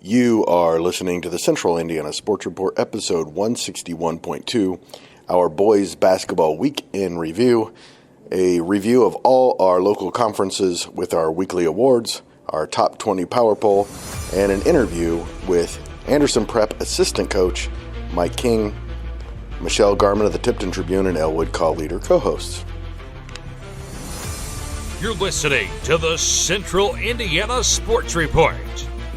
You are listening to the Central Indiana Sports Report, episode 161.2, our boys basketball week in review, a review of all our local conferences with our weekly awards, our top 20 power poll, and an interview with Anderson Prep assistant coach Mike King, Michelle Garmon of the Tipton Tribune, and Elwood Calll-Leader co-hosts. You're listening to the Central Indiana Sports Report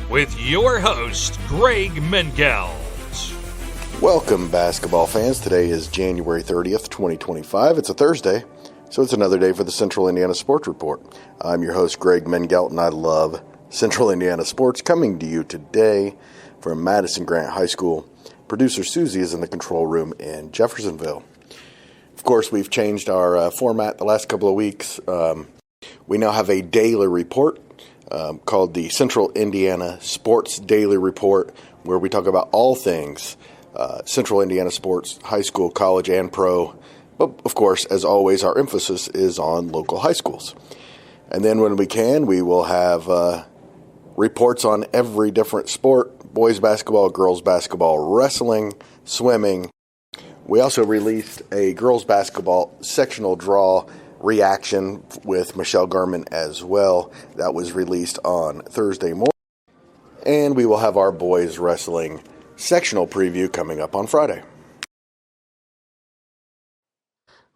with your host, Greg Mengelt. Welcome, basketball fans. Today is January 30th, 2025. It's a Thursday, so it's another day for the Central Indiana Sports Report. I'm your host, Greg Mengelt, and I love Central Indiana sports. Coming to you today from Madison Grant High School. Producer Susie is in the control room in Jeffersonville. Of course, we've changed our format the last couple of weeks. We now have a daily report called the Central Indiana Sports Daily Report, where we talk about all things Central Indiana sports, high school, college, and pro. But, of course, as always, our emphasis is on local high schools. And then when we can, we will have reports on every different sport: boys basketball, girls basketball, wrestling, swimming. We also released a girls basketball sectional draw reaction with Michelle Garmon as well. That was released on Thursday morning. And we will have our boys wrestling sectional preview coming up on Friday.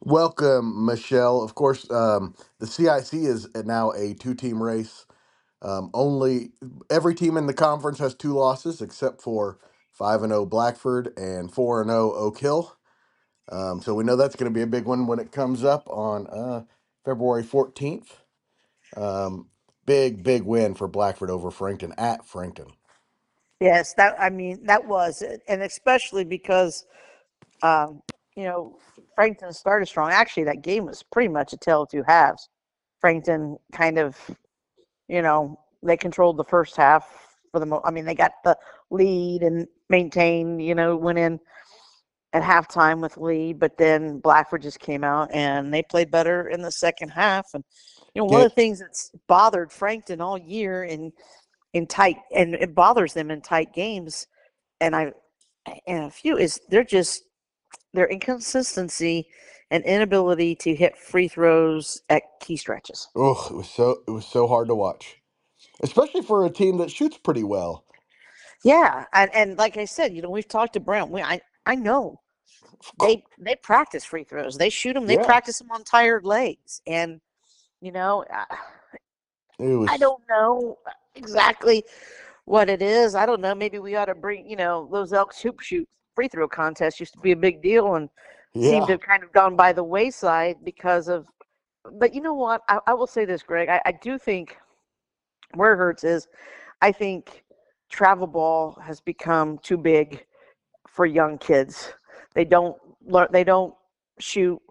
Welcome, Michelle. Of course, the CIC is now a two-team race. Only every team in the conference has two losses except for 5-0 Blackford and 4-0 Oak Hill. So we know that's going to be a big one when it comes up on February 14th. Big win for Blackford over Frankton at Frankton. Yes, that was it. And especially because, Frankton started strong. Actually, that game was pretty much a tale of two halves. Frankton kind of, they controlled the first half for the most. I mean, they got the lead and maintained, went in at halftime with lead, but then Blackford just came out and they played better in the second half. And one of the things that's bothered Frankton all year in tight, and it bothers them in tight games, and a few is their inconsistency and inability to hit free throws at key stretches. Oh, it was so hard to watch, especially for a team that shoots pretty well. Yeah, and like I said, we've talked to Brent. I know they practice free throws. They shoot them. They practice them on tired legs, and I don't know exactly what it is. I don't know. Maybe we ought to bring those Elks hoop shoot free throw contests used to be a big deal and seem to have kind of gone by the wayside because of. But you know what? I will say this, Greg. I do think where it hurts is I think travel ball has become too big for young kids. They don't learn. They don't shoot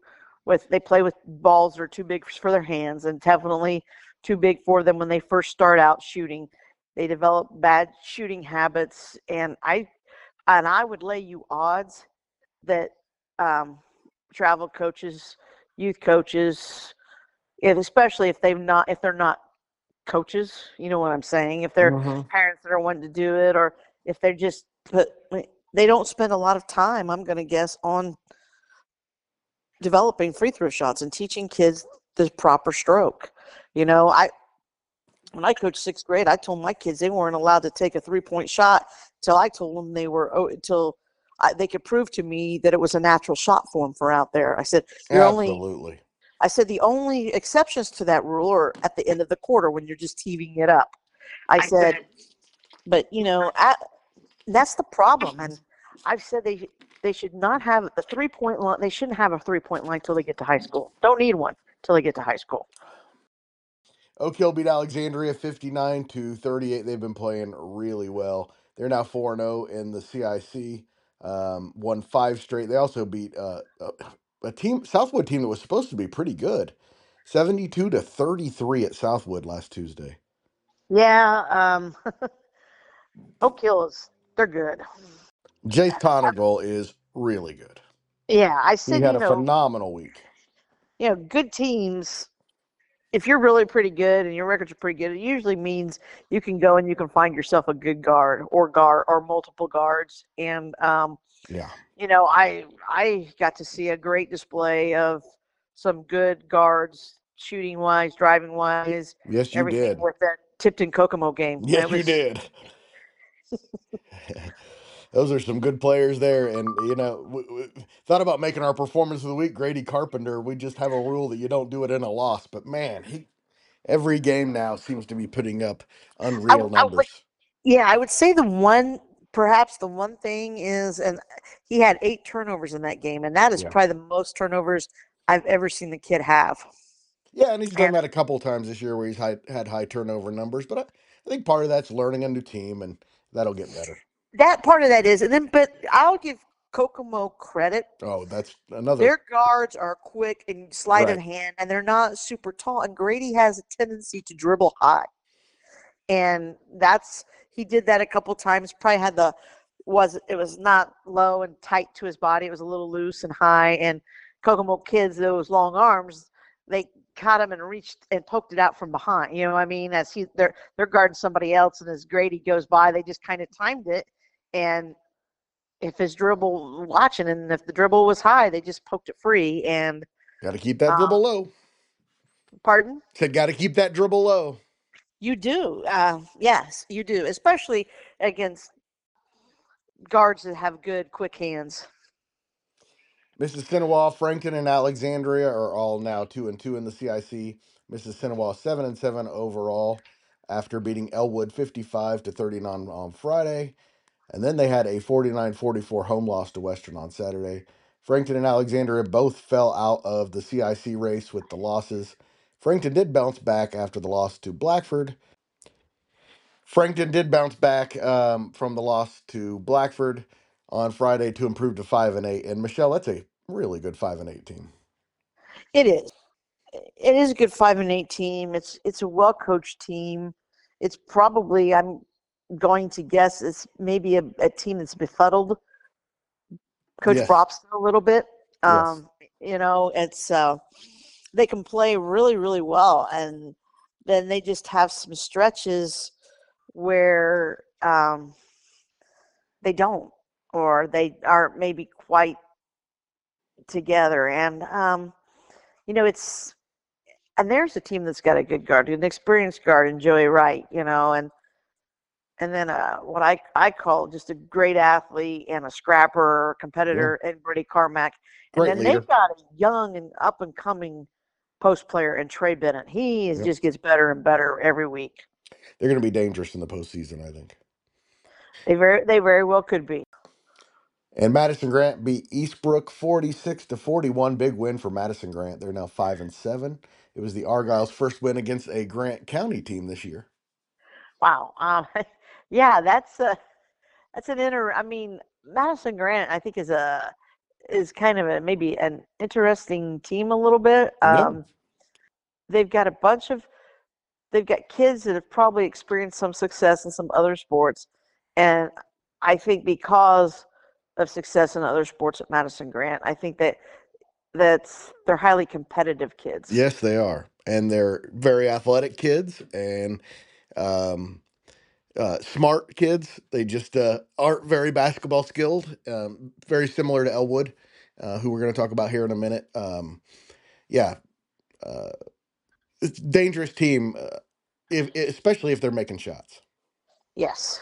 with. They play with balls that are too big for their hands and definitely too big for them when they first start out shooting. They develop bad shooting habits, and I would lay you odds that travel coaches, youth coaches, and especially if they're not coaches, you know what I'm saying? If they're parents that are wanting to do it, or if they're just they don't spend a lot of time, I'm going to guess, on developing free throw shots and teaching kids the proper stroke. When I coached sixth grade, I told my kids they weren't allowed to take a 3-point shot until I told them they could prove to me that it was a natural shot form for out there. I said, Absolutely. I said the only exceptions to that rule are at the end of the quarter when you're just teeing it up. I said, but that's the problem. And I've said they should not have the 3-point line. They shouldn't have a 3-point line till they get to high school. Don't need one till they get to high school. Oak Hill beat Alexandria 59-38. They've been playing really well. They're now 4-0 in the CIC. Won 5 straight. They also beat a Southwood team that was supposed to be pretty good, 72-33 at Southwood last Tuesday. Yeah, Oak Hill they're good. Jace Tonigal is really good. Yeah, I said he had a phenomenal week. Good teams if you're really pretty good and your records are pretty good, it usually means you can go and you can find yourself a good guard or multiple guards. And Yeah. I got to see a great display of some good guards, shooting wise, driving wise, Yes, you everything did. with that Tipton Kokomo game. It Yes, you was did. Those are some good players there. And, we thought about making our performance of the week Grady Carpenter. We just have a rule that you don't do it in a loss. But, man, every game now seems to be putting up unreal I would numbers. yeah, I would say perhaps the one thing is, and he had 8 turnovers in that game, and that is Yeah. probably the most turnovers I've ever seen the kid have. Yeah, and he's done And that a couple times this year where he's had high turnover numbers. But I think part of that's learning a new team, and that'll get better. that part of that is, and then, but I'll give Kokomo credit. Oh, that's another. Their guards are quick and sleight of Right. hand, and they're not super tall. And Grady has a tendency to dribble high, and he did that a couple times. Probably had it was not low and tight to his body. It was a little loose and high. And Kokomo kids, those long arms, they caught him and reached and poked it out from behind. You know what I mean? As they're guarding somebody else, and as Grady goes by, they just kind of timed it. And if his dribble watching, and if the dribble was high, they just poked it free. And Got to keep that uh, dribble low. pardon? Said got to keep that dribble low. You do. Yes, you do, especially against guards that have good, quick hands. Mississinawa, Frankton, and Alexandria are all now 2-2 in the CIC. Mississinawa 7-7 overall after beating Elwood 55-39 on Friday. And then they had a 49-44 home loss to Western on Saturday. Frankton and Alexandria both fell out of the CIC race with the losses. Frankton did bounce back after the loss to Blackford. Frankton did bounce back from the loss to Blackford on Friday to improve to 5-8. And Michelle, that's a really good 5-8 team. It is. It is a good 5-8 team. It's a well coached team. It's probably, I'm going to guess, it's maybe a team that's befuddled Coach Yes. Bropson a little bit. Yes. It's they can play really, really well, and then they just have some stretches where they don't, or they aren't maybe quite together. And it's and there's a team that's got a good guard, an experienced guard in Joey Wright, and then what I call just a great athlete and a scrapper competitor, and Brady Carmack. And Great then leader. they've got a young and up and coming post player in Trey Bennett. Just gets better and better every week. They're going to be dangerous in the postseason, I think. They very well could be. And Madison Grant beat Eastbrook 46-41. Big win for Madison Grant. They're now 5-7. It was the Argyle's first win against a Grant County team this year. Wow. Yeah, that's an I mean, Madison Grant, I think, is kind of maybe an interesting team a little bit. They've got they've got kids that have probably experienced some success in some other sports, and I think because of success in other sports at Madison Grant, I think they're highly competitive kids. Yes, they are. And they're very athletic kids and smart kids. They just aren't very basketball skilled. Very similar to Elwood, who we're going to talk about here in a minute. Yeah, it's a dangerous team, especially if they're making shots. Yes.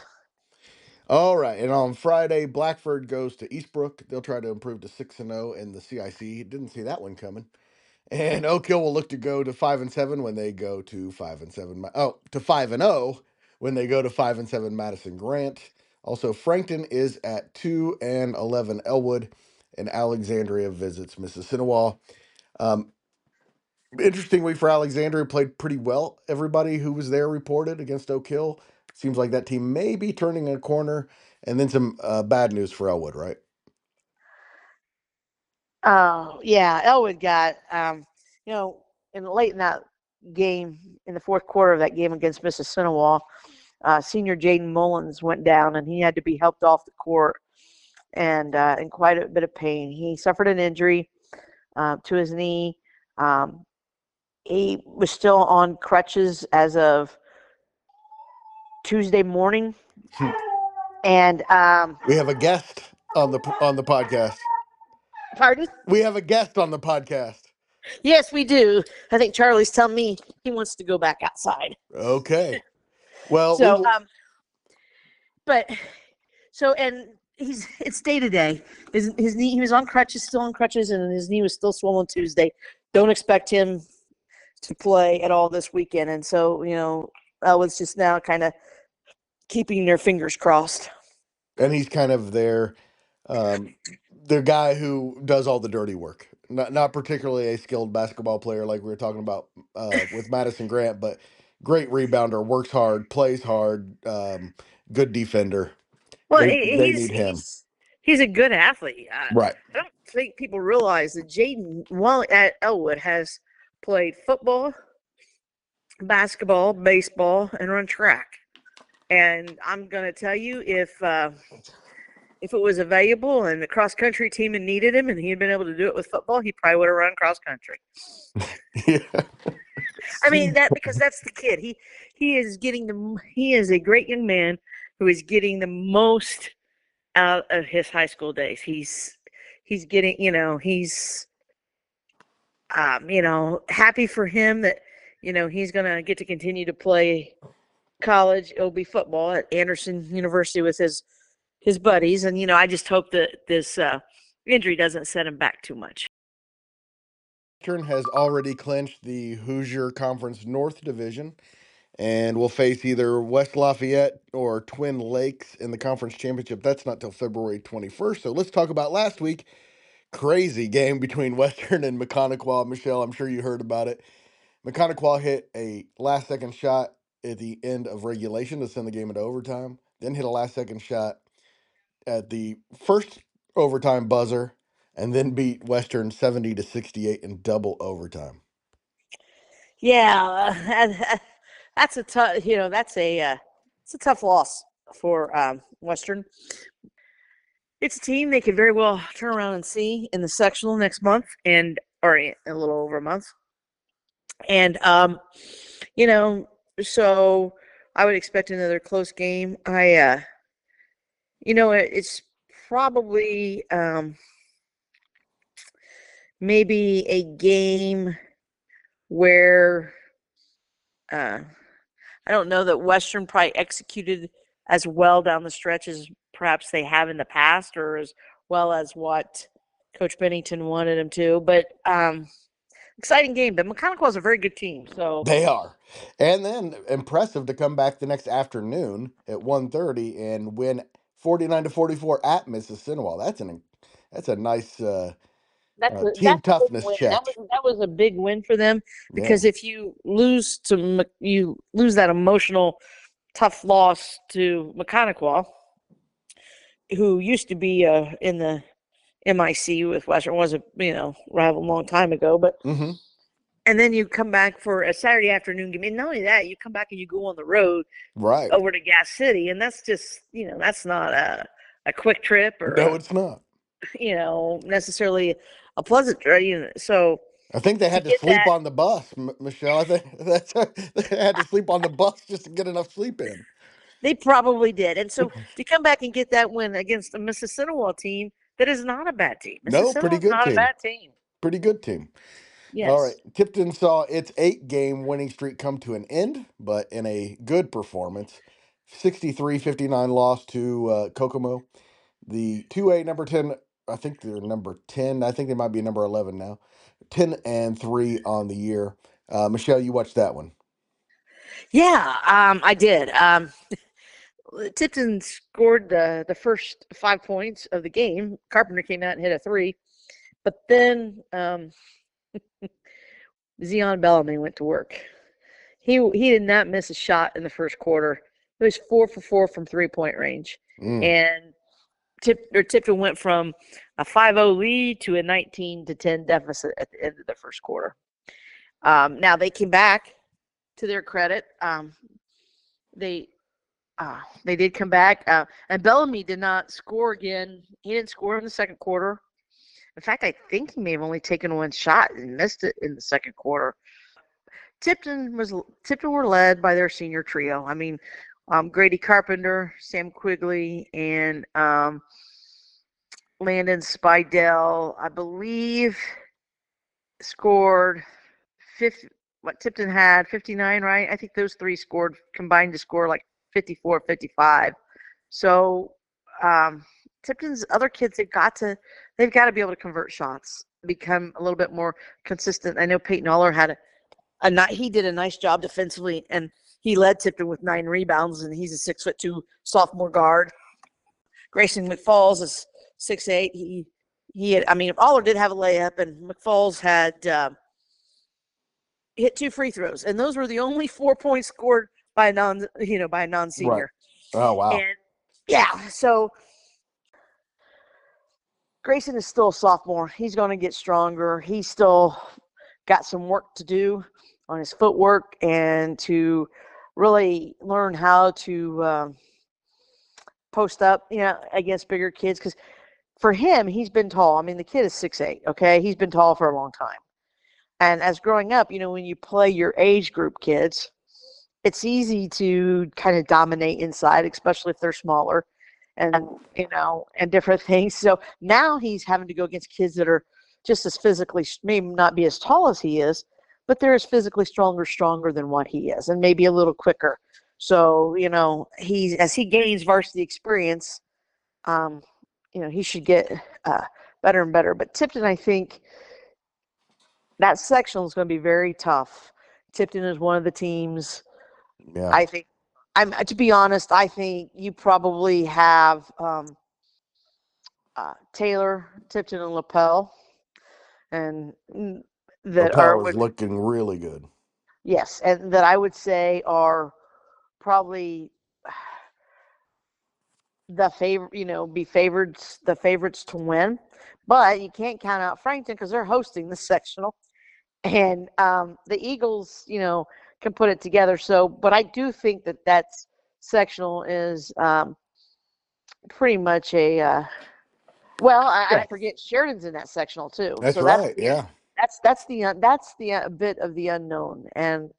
All right, and on Friday, Blackford goes to Eastbrook. They'll try to improve to 6-0 in the CIC. Didn't see that one coming. And Oak Hill will look to go to 5-7 when they go to 5-7. Oh, to 5-0 when they go to 5-7 Madison Grant. Also, Frankton is at 2-11 Elwood, and Alexandria visits Mississinawa. Interesting week for Alexandria. Played pretty well. Everybody who was there reported against Oak Hill. Seems like that team may be turning a corner. And then some bad news for Elwood, right? Oh, yeah. Elwood got, late in that game, in the fourth quarter of that game against Mississinawa, senior Jaden Mullins went down, and he had to be helped off the court and in quite a bit of pain. He suffered an injury to his knee. He was still on crutches as of Tuesday morning, and We have a guest on the podcast. pardon? We have a guest on the podcast. Yes, we do. I think Charlie's telling me he wants to go back outside. Okay. Well, we So, will. but so and it's day to day. His knee, he was on crutches, still on crutches, and his knee was still swollen Tuesday. Don't expect him to play at all this weekend, and so Elwood's just now kind of keeping their fingers crossed. And he's kind of their guy who does all the dirty work. Not particularly a skilled basketball player like we were talking about with Madison Grant, but great rebounder, works hard, plays hard, good defender. Well, They need him. he's a good athlete. Right. I don't think people realize that Jaden, while at Elwood, has played football, basketball, baseball, and run track. And I'm going to tell you, if it was available and the cross country team had needed him and he had been able to do it with football, he probably would have run cross country. Yeah. I mean, because that's the kid. He is a great young man who is getting the most out of his high school days. He's getting, he's happy for him that he's going to get to continue to play college OB football at Anderson University with his buddies, and I just hope that this injury doesn't set him back too much. Western has already clinched the Hoosier Conference North Division and will face either West Lafayette or Twin Lakes in the conference championship. That's not till February 21st. So let's talk about last week. Crazy game between Western and Mechanical. Michelle, I'm sure you heard about it. Mechanical hit a last-second shot at the end of regulation to send the game into overtime, then hit a last-second shot at the first overtime buzzer, and then beat Western 70-68 in double overtime. Yeah, that's a tough. It's a tough loss for Western. It's a team they could very well turn around and see in the sectional next month, or a little over a month. And so I would expect another close game. It's probably maybe a game where I don't know that Western probably executed as well down the stretch as perhaps they have in the past, or as well as what Coach Bennington wanted them to. But exciting game. But Mechanical is a very good team. So they are. And then impressive to come back the next afternoon at 1:30 and win 49-44 at Mississinawa. That's a nice team toughness check. That was a big win for them, because if you lose that emotional tough loss to Mechanical, who used to be in the MIC with Western, was a rival a long time ago, but and then you come back for a Saturday afternoon game, and not only that, you come back and you go on the road right over to Gas City, and that's just that's not a quick trip, or no, it's not necessarily a pleasant trip. So I think they had to sleep on the bus, Michelle. I think they had to sleep on the bus just to get enough sleep in. They probably did. And so to come back and get that win against a Mississinawa team that is not a bad team. No, pretty good not team. A bad team. Pretty good team. Yes. All right. Tipton saw its 8-game winning streak come to an end, but in a good performance. 63-59 loss to Kokomo. The 2A number 10, I think they're number 10. I think they might be number 11 now. 10-3 on the year. Michelle, you watched that one. Yeah, I did. Tipton scored the first 5 points of the game. Carpenter came out and hit a 3. But then Zion Bellamy went to work. He did not miss a shot in the first quarter. It was 4 for 4 from 3-point range. And Tipton went from a 5-0 lead to a 19-10 deficit at the end of the first quarter. Now they came back, to their credit. They did come back, and Bellamy did not score again. He didn't score in the second quarter. In fact, I think he may have only taken one shot and missed it in the second quarter. Tipton were led by their senior trio. I mean, Grady Carpenter, Sam Quigley, and Landon Spidell, I believe, scored 50. What Tipton had 59, right? I think those three combined to score like 54, 55. So Tipton's other kids, they've got to be able to convert shots, become a little bit more consistent. I know Peyton Aller had he did a nice job defensively, and he led Tipton with 9 rebounds, and he's a 6'2" sophomore guard. Grayson McFalls is 6'8". He had, I mean, Aller did have a layup, and McFalls had hit 2 free throws, and those were the only 4 points scored by a non-senior. Right. Oh, wow. And yeah, so Grayson is still a sophomore. He's going to get stronger. He's still got some work to do on his footwork and to really learn how to post up, against bigger kids. Because for him, he's been tall. I mean, the kid is 6'8", okay? He's been tall for a long time. And as growing up, when you play your age group kids, it's easy to kind of dominate inside, especially if they're smaller and different things. So now he's having to go against kids that are just as physically, maybe not be as tall as he is, but they're as physically stronger than what he is, and maybe a little quicker. So, as he gains varsity experience, he should get better and better. But Tipton, I think that sectional is going to be very tough. Tipton is one of the teams. Yeah. I think, to be honest, I think you probably have Taylor, Tipton, and Lapel, and that Lapel is looking really good. Yes, and that I would say are probably the favorites to win. But you can't count out Frankton because they're hosting the sectional, and the Eagles, can put it together. So, but I do think that sectional is pretty much a. I forget Sheridan's in that sectional too. That's so right. Yeah. That's the bit of the unknown, and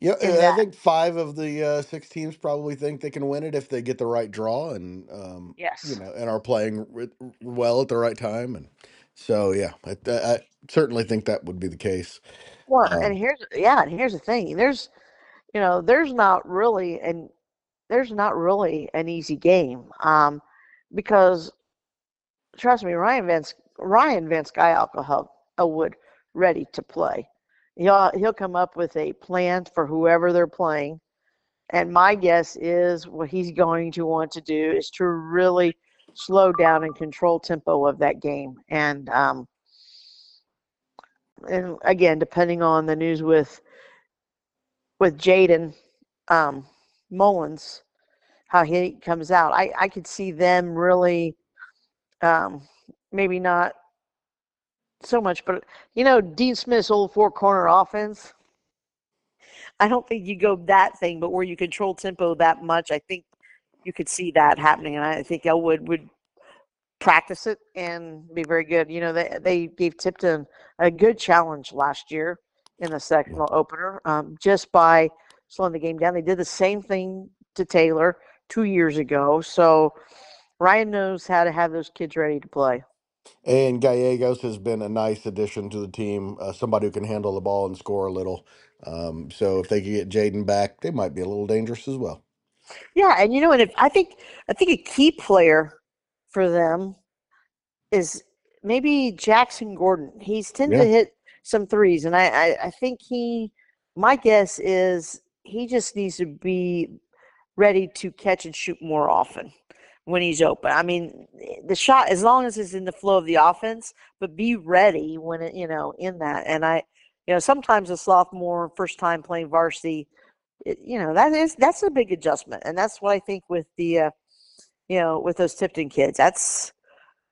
yeah, I think 5 of the 6 teams probably think they can win it if they get the right draw and yes, and are playing well at the right time, and so yeah, I certainly think that would be the case. Well, and here's the thing. There's not really an easy game, because trust me, Ryan Van Skyalk will have Elwood ready to play. He'll come up with a plan for whoever they're playing, and my guess is what he's going to want to do is to really slow down and control tempo of that game. And again, depending on the news with Jaden Mullins, how he comes out, I could see them really maybe not so much, but Dean Smith's old 4-corner offense, I don't think you go that thing, but where you control tempo that much, I think you could see that happening, and I think Elwood would practice it and be very good. They gave Tipton a good challenge last year in the sectional opener, just by slowing the game down. They did the same thing to Taylor 2 years ago, so Ryan knows how to have those kids ready to play. And Gallegos has been a nice addition to the team, somebody who can handle the ball and score a little. So if they could get Jaden back, they might be a little dangerous as well. Yeah, and and I think a key player for them is maybe Jackson Gordon. He's tended to hit some threes, and I think my guess is he just needs to be ready to catch and shoot more often when he's open. I mean, the shot, as long as it's in the flow of the offense, but be ready when it, in that. And sometimes a sophomore, first time playing varsity, that's a big adjustment. And that's what I think with the, with those Tipton kids,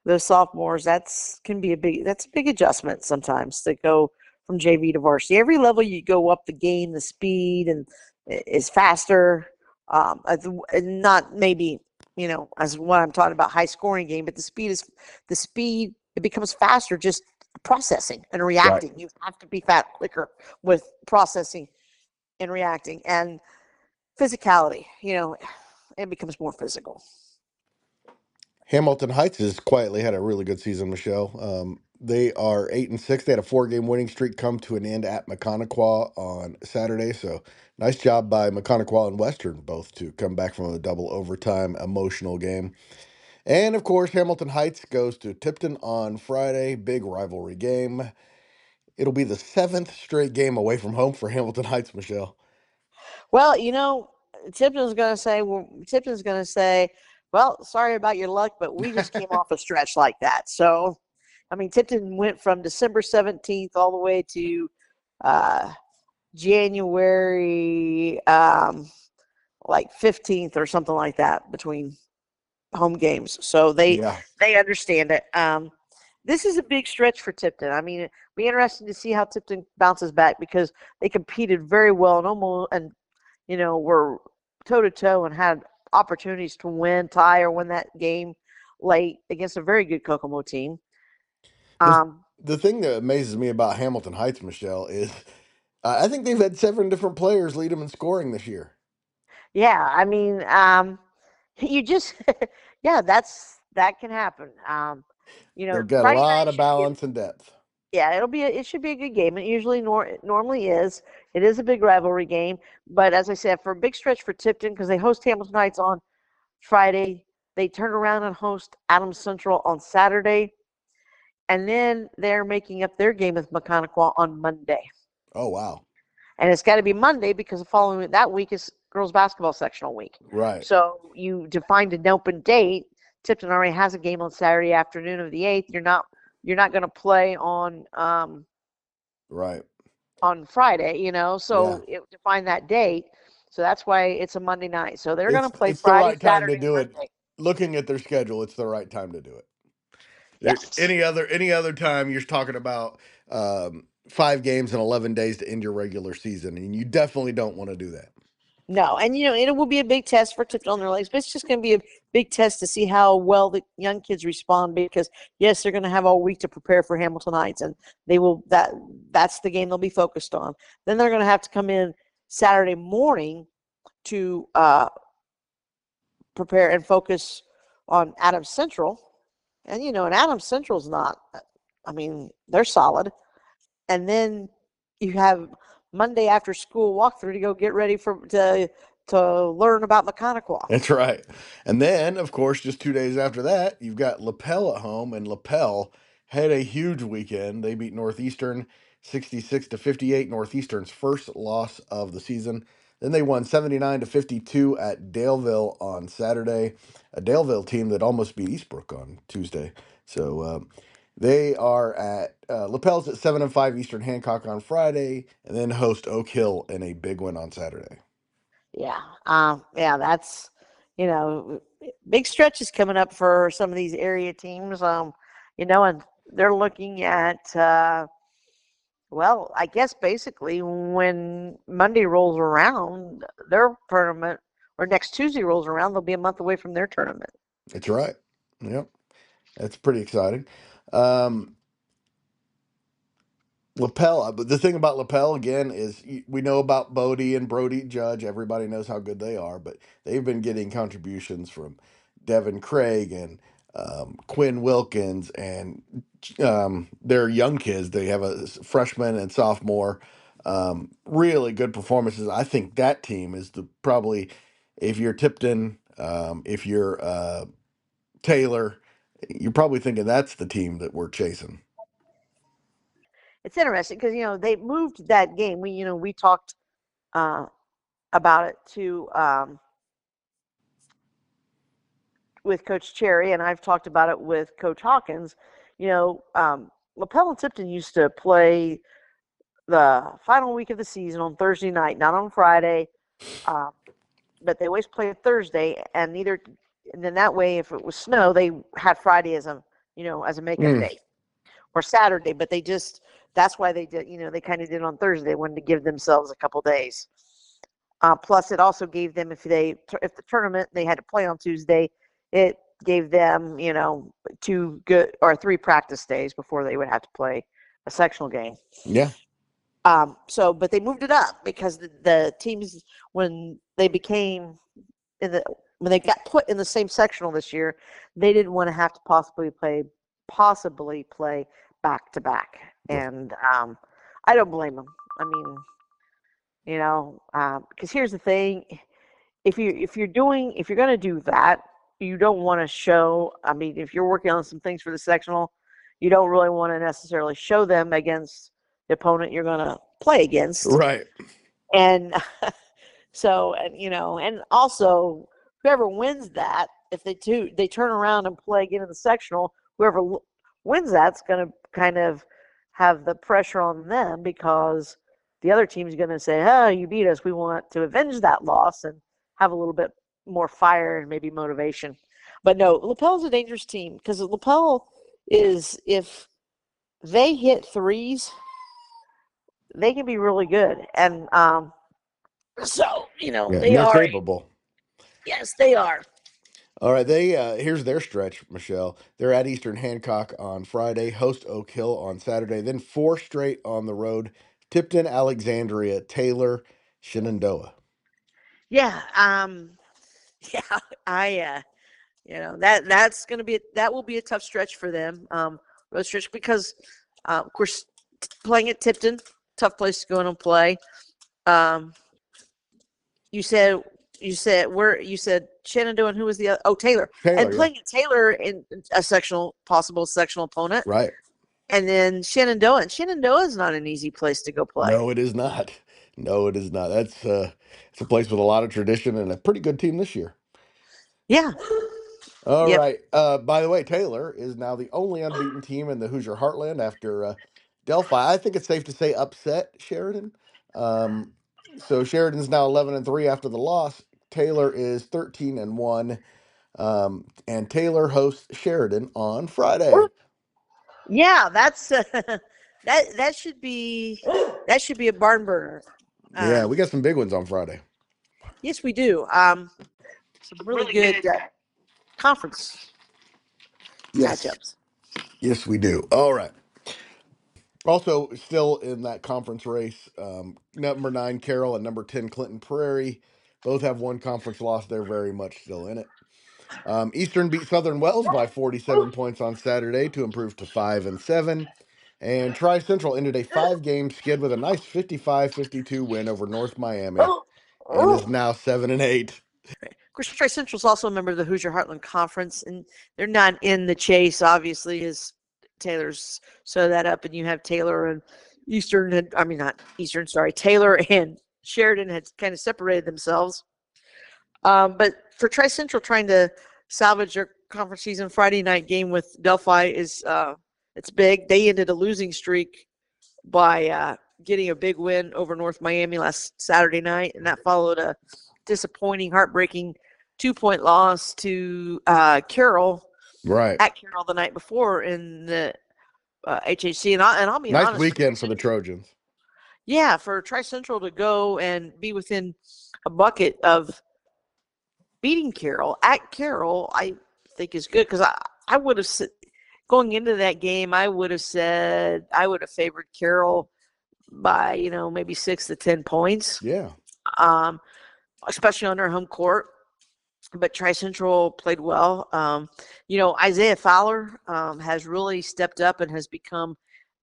those sophomores, that's a big adjustment sometimes to go from JV to varsity. Every level you go up the game, the speed and is faster. Not maybe, as what I'm talking about, high scoring game, but the speed, it becomes faster just processing and Right. reacting. You have to be quicker with processing and reacting. And physicality, it becomes more physical. Hamilton Heights has quietly had a really good season, Michelle. They are 8-6. They had a 4-game winning streak come to an end at Mechaniqua on Saturday. So nice job by Mechaniqua and Western both to come back from a double overtime emotional game. And of course, Hamilton Heights goes to Tipton on Friday. Big rivalry game. It'll be the 7th straight game away from home for Hamilton Heights, Michelle. Well, Tipton's going to say, well, sorry about your luck, but we just came off a stretch like that. So, I mean, Tipton went from December 17th all the way to January like 15th or something like that between home games. So they understand it. This is a big stretch for Tipton. I mean, it'll be interesting to see how Tipton bounces back because they competed very well and were toe-to-toe and had opportunities to win, tie, or win that game late against a very good Kokomo team. The thing that amazes me about Hamilton Heights, Michelle, is I think they've had 7 different players lead them in scoring this year. Yeah, I mean, you just, that can happen. They've got a Friday lot night of should be balance and depth. Yeah, it should be a good game. It usually normally is. It is a big rivalry game, but as I said, for a big stretch for Tipton because they host Hamilton Heights on Friday, they turn around and host Adams Central on Saturday, and then they're making up their game with Mechaniqua on Monday. Oh, wow. And it's got to be Monday because the following that week is girls basketball sectional week. Right. So you defined an open date. Tipton already has a game on Saturday afternoon of the 8th. You're not going to play on right on Friday, so it defined that date. So that's why it's a Monday night. So they're going to play it's the Friday, right time to Saturday, do Monday. it. Looking at their schedule, it's the right time to do it. Yes. Any other time you're talking about 5 games and 11 days to end your regular season, and you definitely don't want to do that. No, and it will be a big test for Tipton on their legs, but it's just going to be a big test to see how well the young kids respond because yes, they're going to have all week to prepare for Hamilton Heights, and that's the game they'll be focused on. Then they're going to have to come in Saturday morning to prepare and focus on Adams Central, and and Adams Central's not. I mean, they're solid, and then you have Monday after school walkthrough to go get ready to learn about Mechaniqua. That's right. And then, of course, just 2 days after that, you've got Lapel at home, and Lapel had a huge weekend. They beat Northeastern 66-58, Northeastern's first loss of the season. Then they won 79-52 at Daleville on Saturday, a Daleville team that almost beat Eastbrook on Tuesday. So they are at Lapel's at 7-5 Eastern Hancock on Friday, and then host Oak Hill in a big win on Saturday. Yeah. That's, big stretches coming up for some of these area teams. And they're looking at, I guess basically when Monday rolls around, their tournament, or next Tuesday rolls around, they'll be a month away from their tournament. That's right. Yep. That's pretty exciting. Lapel, but the thing about Lapel again is we know about Bodie and Brody Judge. Everybody knows how good they are, but they've been getting contributions from Devin Craig and Quinn Wilkins and their young kids. They have a freshman and sophomore. Really good performances. I think that team is probably, if you're Tipton, if you're Taylor, you're probably thinking that's the team that we're chasing. It's interesting because they moved that game. We talked about it too with Coach Cherry, and I've talked about it with Coach Hawkins. Lapel and Tipton used to play the final week of the season on Thursday night, not on Friday, but they always played Thursday, and then that way, if it was snow, they had Friday as a makeup day, or Saturday. But that's why they did. They kind of did on Thursday. They wanted to give themselves a couple days. Plus, it also gave them if the tournament they had to play on Tuesday, it gave them, 3 practice days before they would have to play a sectional game. Yeah. But they moved it up because the teams, when they got put in the same sectional this year, they didn't want to have to possibly play back to back. And I don't blame them. I mean, because here's the thing: if you're going to do that, you don't want to show. I mean, if you're working on some things for the sectional, you don't really want to necessarily show them against the opponent you're going to play against. Right. And and also whoever wins that, if they turn around and play again in the sectional, whoever wins that's going to kind of have the pressure on them because the other team's going to say, "Oh, you beat us. We want to avenge that loss and have a little bit more fire and maybe motivation." But no, Lapel's a dangerous team because Lapel is, if they hit threes, they can be really good. And they they're are capable. Yes, they are. All right, here's their stretch, Michelle. They're at Eastern Hancock on Friday, host Oak Hill on Saturday, then 4 straight on the road: Tipton, Alexandria, Taylor, Shenandoah. Yeah, I that will be a tough stretch for them. Road stretch because, of course, playing at Tipton, tough place to go in and play. You said Shenandoah, and who was the other? Oh, Taylor. And playing at Taylor in a possible sectional opponent. Right. And then Shenandoah. And Shenandoah is not an easy place to go play. No, it is not. No, it is not. It's a place with a lot of tradition and a pretty good team this year. Yeah. All right. By the way, Taylor is now the only unbeaten team in the Hoosier Heartland after Delphi. I think it's safe to say upset Sheridan. So Sheridan's now 11-3 after the loss. Taylor is 13-1. And Taylor hosts Sheridan on Friday. Yeah, that's that should be a barn burner. Yeah, we got some big ones on Friday. Yes, we do. Some really good conference matchups. Yes, we do. All right. Also, still in that conference race, number 9 Carroll and number 10 Clinton Prairie both have one conference loss. They're very much still in it. Eastern beat Southern Wells by 47 points on Saturday to improve to 5-7. And Tri-Central ended a 5-game skid with a nice 55-52 win over North Miami and is now 7-8. Of course, Tri-Central is also a member of the Hoosier Heartland Conference, and they're not in the chase, obviously, as Taylor's sew that up, and you have Taylor and Taylor and Sheridan had kind of separated themselves. But for Tri-Central trying to salvage their conference season, Friday night game with Delphi is it's big. They ended a losing streak by getting a big win over North Miami last Saturday night, and that followed a disappointing, heartbreaking 2-point loss to Carroll. Right. At Carroll the night before in the HHC. And I'll be honest. Nice weekend for the Trojans. Yeah, for Tri-Central to go and be within a bucket of beating Carroll at Carroll, I think is good because I would have said, going into that game, I would have favored Carroll by maybe 6 to 10 points. Yeah. Especially on their home court. But Tri-Central played well. Isaiah Fowler has really stepped up and has become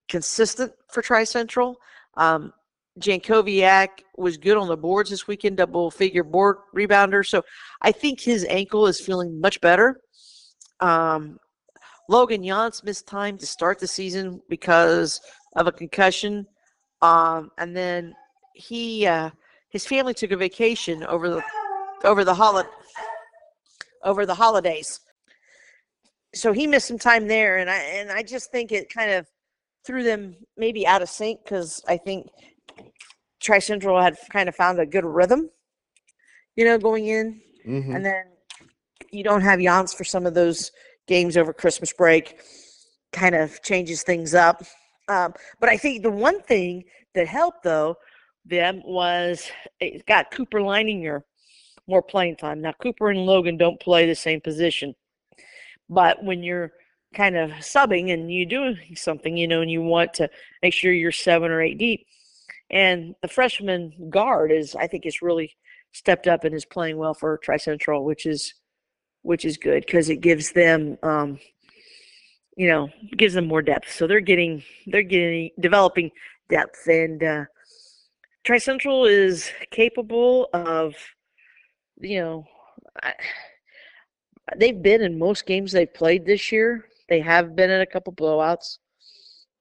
consistent for Tri-Central. Jankowiak was good on the boards this weekend, double-figure board rebounder. So I think his ankle is feeling much better. Logan Yance missed time to start the season because of a concussion. And then his family took a vacation over the holidays. So he missed some time there, and I just think it kind of threw them maybe out of sync because I think Tri-Central had kind of found a good rhythm, going in. Mm-hmm. And then you don't have Jans for some of those games over Christmas break, kind of changes things up. But I think the one thing that helped, though, them was it got Cooper Leininger more playing time. Now, Cooper and Logan don't play the same position. But when you're kind of subbing and you do something, and you want to make sure you're 7 or 8 deep, and the freshman guard I think is really stepped up and is playing well for Tri-Central, which is good because it gives them, gives them more depth. So they're developing depth, and Tri-Central is capable of, they've been in most games they've played this year. They have been in a couple blowouts,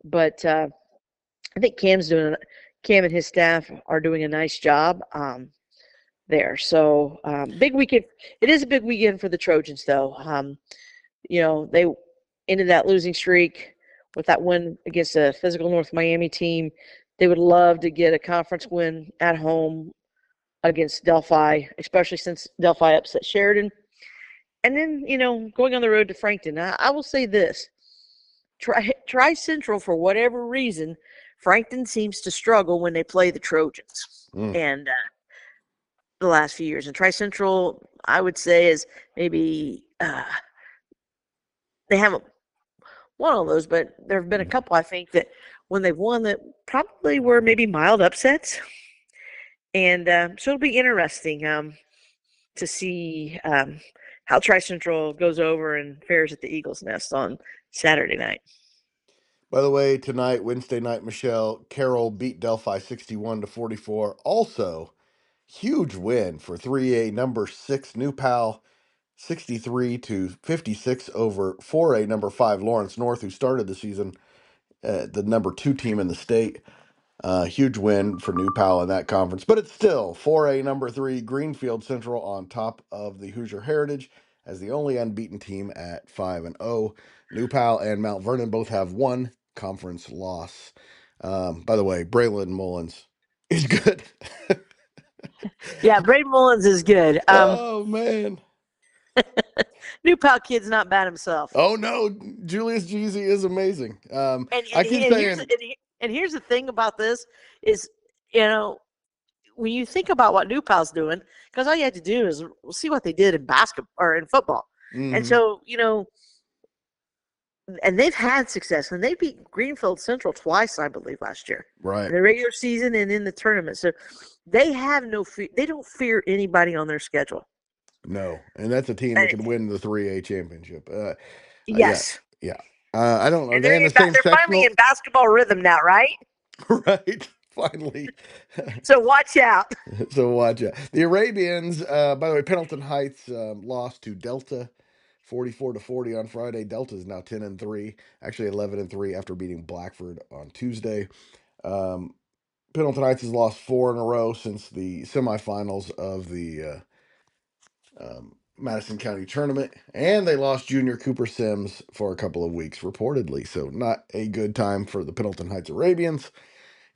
but I think Cam and his staff are doing a nice job there. So big weekend. It is a big weekend for the Trojans, though. They ended that losing streak with that win against a physical North Miami team. They would love to get a conference win at home against Delphi, especially since Delphi upset Sheridan. And then, going on the road to Frankton. I will say this. Tri-Central, for whatever reason, Frankton seems to struggle when they play the Trojans. And the last few years. And Tri-Central, I would say, is maybe they haven't won all those, but there have been a couple, I think, that when they've won that probably were maybe mild upsets. And so it'll be interesting to see how Tri-Central goes over and fares at the Eagles' Nest on Saturday night. By the way, tonight, Wednesday night, Michelle, Carroll beat Delphi 61-44. Also, huge win for 3A number 6 New Pal, 63-56 over 4A number 5 Lawrence North, who started the season the number 2 team in the state. Huge win for New Pal in that conference, but it's still 4A number 3 Greenfield Central on top of the Hoosier Heritage as the only unbeaten team at 5-0. New Pal and Mount Vernon both have one conference loss. By the way, Braylon Mullins is good. Yeah, Braden Mullins is good. Oh, man. New Pal kid's not bad himself. Oh, no. Julius Jeezy is amazing. And here's the thing about this is, when you think about what New Pal's doing, because all you had to do is see what they did in basketball or in football. Mm-hmm. And so, and they've had success, and they beat Greenfield Central twice, I believe, last year. Right. In the regular season and in the tournament. So they have no fear. They don't fear anybody on their schedule. No, and that's a team that can win the 3A championship. Yes. Yeah. I don't know. And they're finally in basketball rhythm now, right? Right. Finally. So watch out. The Arabians, by the way, Pendleton Heights lost to Delta 44-40 on Friday. Delta is now 10-3, actually 11-3 after beating Blackford on Tuesday. Pendleton Heights has lost 4 in a row since the semifinals of the Madison County tournament, and they lost junior Cooper Sims for a couple of weeks, reportedly. So not a good time for the Pendleton Heights Arabians.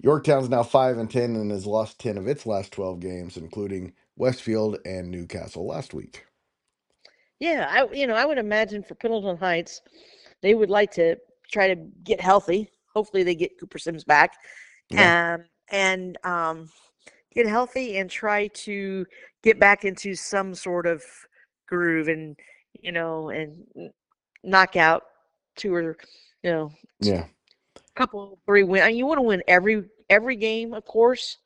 Yorktown's now 5-10 and has lost 10 of its last 12 games, including Westfield and Newcastle last week. Yeah, I would imagine for Pendleton Heights, they would like to try to get healthy. Hopefully, they get Cooper Sims back, and get healthy and try to get back into some sort of groove and knock out 2 or couple 3 wins. And you want to win every game, of course.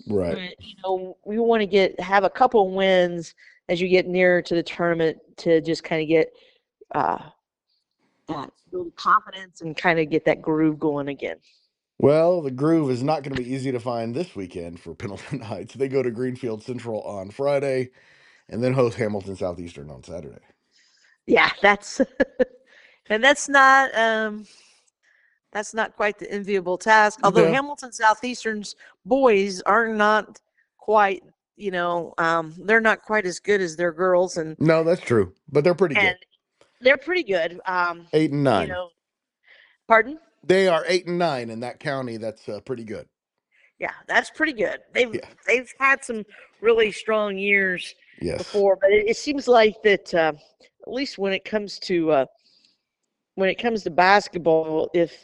Right. But, we want to have a couple wins as you get nearer to the tournament to just kind of get build confidence and kind of get that groove going again. Well, the groove is not going to be easy to find this weekend for Pendleton Heights. They go to Greenfield Central on Friday and then host Hamilton Southeastern on Saturday. Yeah, that's not quite the enviable task. Although Hamilton Southeastern's boys are not quite, they're not quite as good as their girls. And no, that's true, but they're pretty good. They're pretty good. 8-9. Pardon? They are 8-9 in that county. That's pretty good. Yeah, that's pretty good. They've had some really strong years before, but it seems like that at least when it comes to basketball, if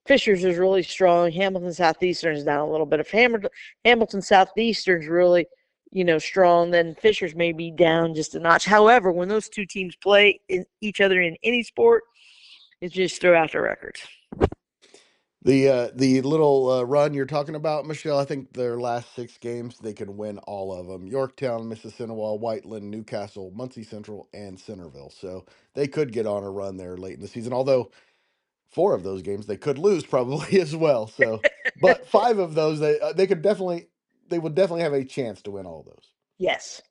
Fishers is really strong, Hamilton Southeastern is down a little bit. If Hamilton Southeastern is really strong, then Fisher's may be down just a notch. However, when those two teams play each other in any sport, it's just throw out the records. The little run you're talking about, Michelle, I think their last 6 games, they can win all of them. Yorktown, Mississinawa, Whiteland, Newcastle, Muncie Central, and Centerville. So they could get on a run there late in the season, although 4 of those games they could lose probably as well. So, but 5 of those, they would definitely have a chance to win all those. Yes.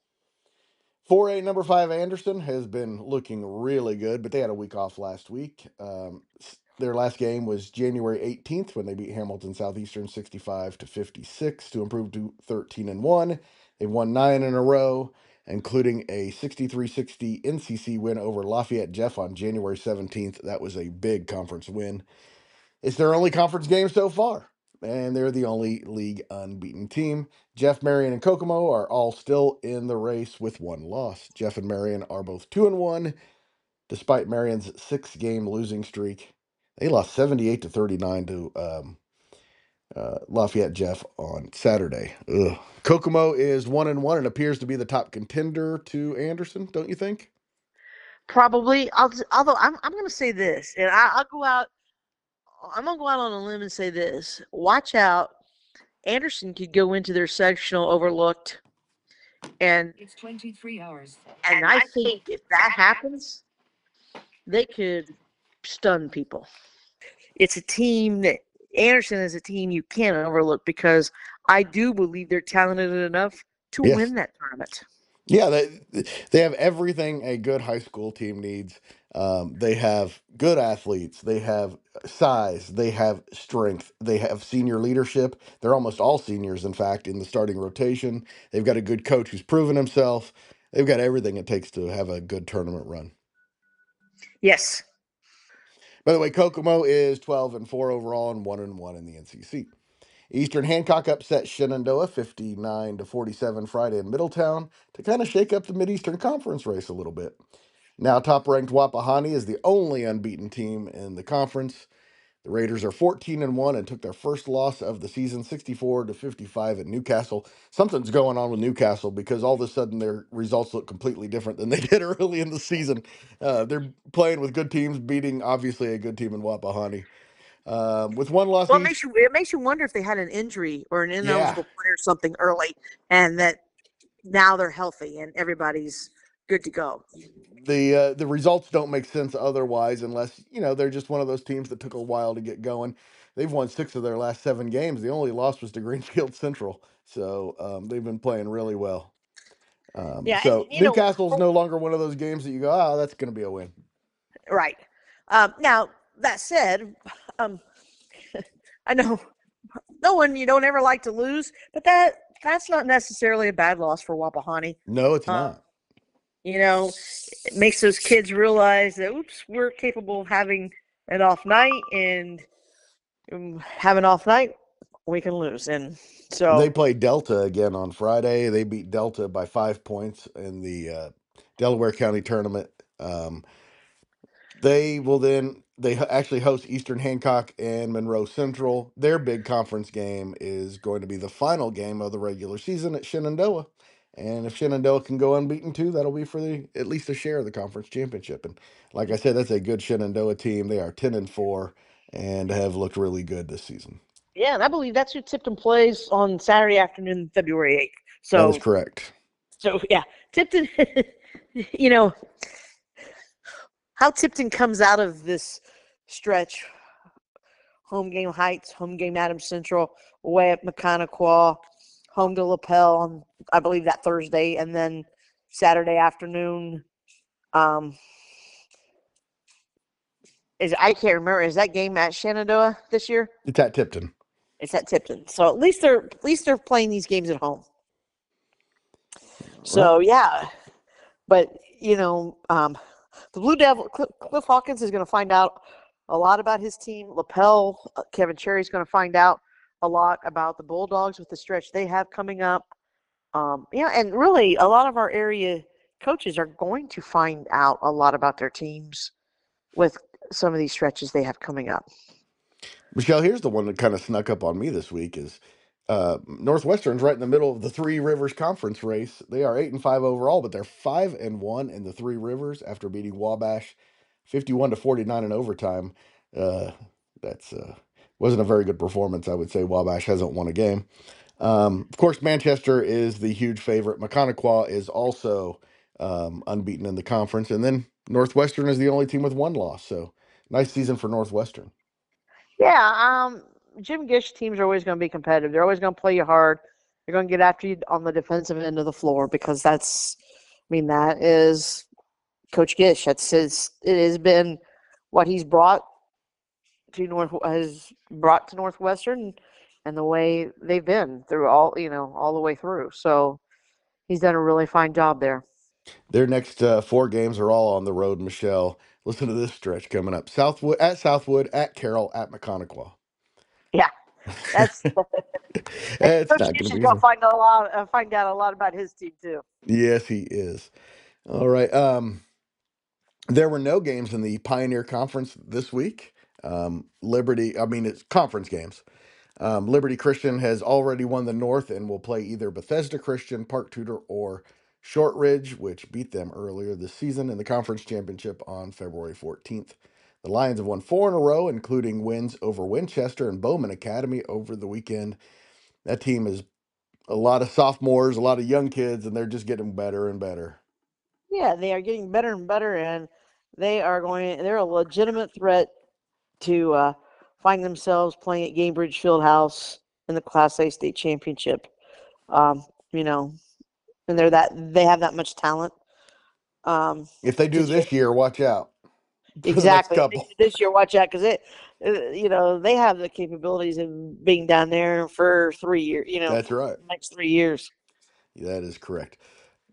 4A number 5 Anderson has been looking really good, but they had a week off last week. Their last game was January 18th when they beat Hamilton Southeastern 65-56 to improve to 13-1. They've won 9 in a row, including a 63-60 NCC win over Lafayette Jeff on January 17th. That was a big conference win. It's their only conference game so far, and they're the only league unbeaten team. Jeff, Marion, and Kokomo are all still in the race with 1 loss. Jeff and Marion are both 2-1, despite Marion's 6-game losing streak. They lost 78-39 to Lafayette Jeff on Saturday. Ugh. Kokomo is 1-1 and appears to be the top contender to Anderson, don't you think? Probably. Although I'm going to say this, and I'm going to go out on a limb and say this. Watch out. Anderson could go into their sectional overlooked, and it's 23 hours. And I think if that happens, they could stun people. It's a team that Anderson is a team you can't overlook because I do believe they're talented enough to win that tournament. Yeah, they have everything a good high school team needs. They have good athletes. They have size. They have strength. They have senior leadership. They're almost all seniors, in fact, in the starting rotation. They've got a good coach who's proven himself. They've got everything it takes to have a good tournament run. Yes. By the way, Kokomo is 12-4 overall and 1-1 in the NCC. Eastern Hancock upset Shenandoah 59-47 Friday in Middletown to kind of shake up the Mid-Eastern Conference race a little bit. Now top-ranked Wapahani is the only unbeaten team in the conference. The Raiders are 14-1 and took their first loss of the season, 64-55 at Newcastle. Something's going on with Newcastle because all of a sudden their results look completely different than they did early in the season. They're playing with good teams, beating obviously a good team in Wapahani. With 1 loss each. It makes you wonder if they had an injury or an ineligible player or something early, and that now they're healthy and everybody's good to go. The results don't make sense otherwise, unless they're just one of those teams that took a while to get going. They've won 6 of their last 7 games. The only loss was to Greenfield Central, so they've been playing really well. So Newcastle's no longer one of those games that you go, oh, that's going to be a win. Right. Now that said, I know you don't ever like to lose, but that's not necessarily a bad loss for Wapahani. No, it's not. It makes those kids realize that, we're capable of having an off night, and have an off night, we can lose. And so they play Delta again on Friday. They beat Delta by 5 points in the Delaware County tournament. They actually host Eastern Hancock and Monroe Central. Their big conference game is going to be the final game of the regular season at Shenandoah. And if Shenandoah can go unbeaten too, that'll be for at least a share of the conference championship. And like I said, that's a good Shenandoah team. They are 10-4 and have looked really good this season. Yeah, and I believe that's who Tipton plays on Saturday afternoon, February 8th. So that is correct. So yeah, Tipton. How Tipton comes out of this stretch: home game Heights, home game Adams Central, away at Mechaniqua, home to Lapel on, I believe, that Thursday, and then Saturday afternoon. I can't remember. Is that game at Shenandoah this year? It's at Tipton. It's at Tipton. So at least they're playing these games at home. So yeah, but the Blue Devil, Cliff Hawkins is going to find out a lot about his team. Lapel, Kevin Cherry is going to find out a lot about the Bulldogs with the stretch they have coming up. And really a lot of our area coaches are going to find out a lot about their teams with some of these stretches they have coming up. Michelle, here's the one that kind of snuck up on me this week is Northwestern's right in the middle of the Three Rivers Conference race. They are 8-5 overall, but they're 5-1 in the Three Rivers after beating Wabash 51-49 in overtime. Uh, that's wasn't a very good performance, I would say. Wabash hasn't won a game. Of course, Manchester is the huge favorite. Maconaquah is also unbeaten in the conference, and then Northwestern is the only team with one loss. So nice season for Northwestern. Yeah, Jim Gish teams are always going to be competitive. They're always going to play you hard. They're going to get after you on the defensive end of the floor because that is Coach Gish. It has been what he's brought to Northwestern, and the way they've been through all the way through. So he's done a really fine job there. Their next four games are all on the road, Michelle. Listen to this stretch coming up. Southwood, at Carroll, at Maconaquah. Yeah, that's It's Coach not going Gish to is be going easy. to find out a lot about his team too. Yes, he is. All right. There were no games in the Pioneer Conference this week. It's conference games. Liberty Christian has already won the North and will play either Bethesda Christian, Park Tudor, or Shortridge, which beat them earlier this season in the conference championship on February 14th. The Lions have won 4 in a row, including wins over Winchester and Bowman Academy over the weekend. That team is a lot of sophomores, a lot of young kids, and they're just getting better and better. Yeah, they are getting better and better, and they're a legitimate threat to find themselves playing at Gamebridge Fieldhouse in the Class A state championship. Um, you know, and they have that much talent. If they To do just this year, watch out for the next exactly couple. this year, watch out because they have the capabilities of being down there for 3 years. That's For right. the next 3 years. That is correct.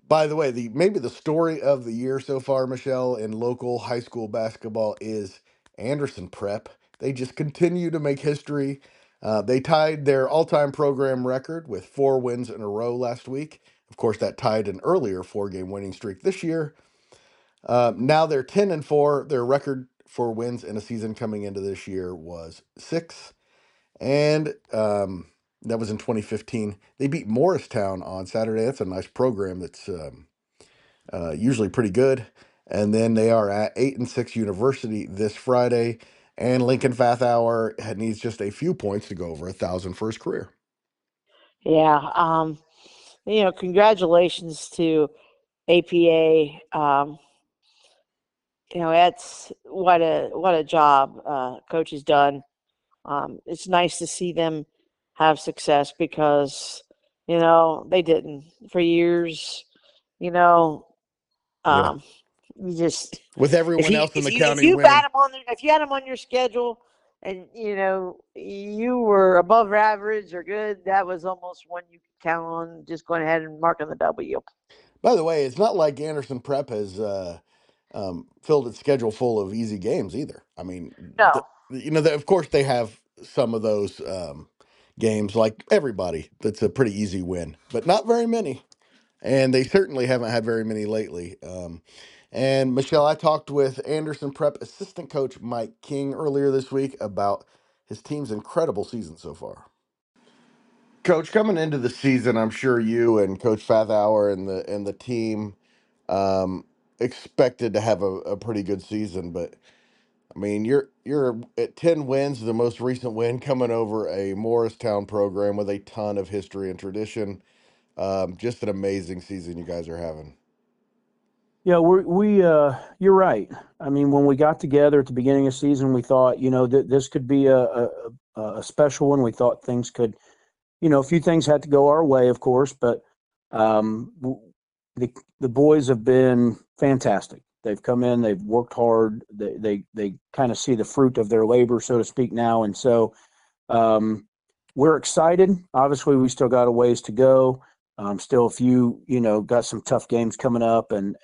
By the way, maybe the story of the year so far, Michelle, in local high school basketball is Anderson Prep. They just continue to make history. They tied their all-time program record with 4 wins in a row last week. Of course, that tied an earlier 4-game winning streak this year. Now they're 10-4. Their record for wins in a season coming into this year was 6, and that was in 2015. They beat Morristown on Saturday. That's a nice program that's usually pretty good. And then they are at 8-6 University this Friday. And Lincoln Fathauer needs just a few points to go over 1,000 for his career. Yeah. Congratulations to APA. That's what a job coach has done. It's nice to see them have success because they didn't for years. You know, Yeah. you just With everyone else in if the you county winning. if you had them on your schedule and you were above average or good, that was almost one you could count on just going ahead and marking the W. By the way, it's not like Anderson Prep has filled its schedule full of easy games either. I mean, No, of course they have some of those games like everybody. That's a pretty easy win, but not very many. And they certainly haven't had very many lately. And Michelle, I talked with Anderson Prep assistant coach Mike King earlier this week about his team's incredible season so far. Coach, coming into the season, I'm sure you and Coach Fathauer and the team expected to have a pretty good season, but I mean, you're at 10 wins, the most recent win coming over a Morristown program with a ton of history and tradition. Just an amazing season you guys are having. Yeah, you're right. I mean, when we got together at the beginning of the season, we thought, this could be a special one. We thought things could, a few things had to go our way, of course, but um, the boys have been fantastic. They've come in, they've worked hard. They kind of see the fruit of their labor, so to speak, now, and so we're excited. Obviously, we still got a ways to go. Still a few, got some tough games coming up, and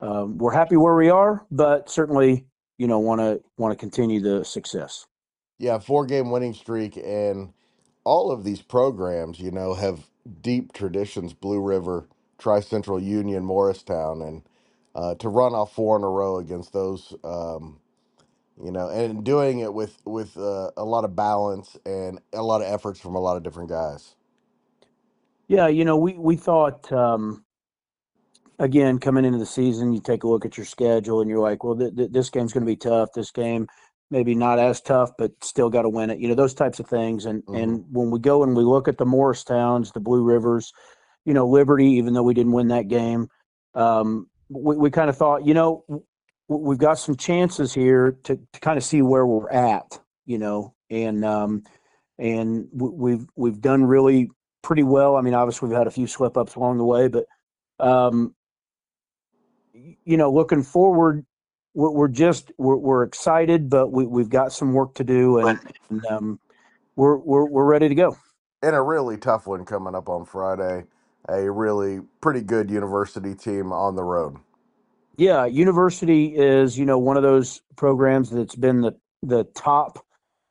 we're happy where we are, but certainly, want to continue the success. Yeah, 4-game winning streak, and all of these programs, have deep traditions. Blue River, Tri Central Union, Morristown, and to run off 4 in a row against those and doing it with a lot of balance and a lot of efforts from a lot of different guys. Yeah, we thought, again, coming into the season, you take a look at your schedule and you're like, well, this game's going to be tough. This game maybe not as tough, but still got to win it. Those types of things. And Mm-hmm. when we go and we look at the Morristowns, the Blue Rivers, Liberty, even though we didn't win that game, we kind of thought, we've got some chances here to kind of see where we're at, and we've done really pretty well. I mean, obviously we've had a few slip ups along the way, but looking forward, we're excited, but we've got some work to do, and we're ready to go. And a really tough one coming up on Friday. A really pretty good University team on the road. Yeah, University is one of those programs that's been the top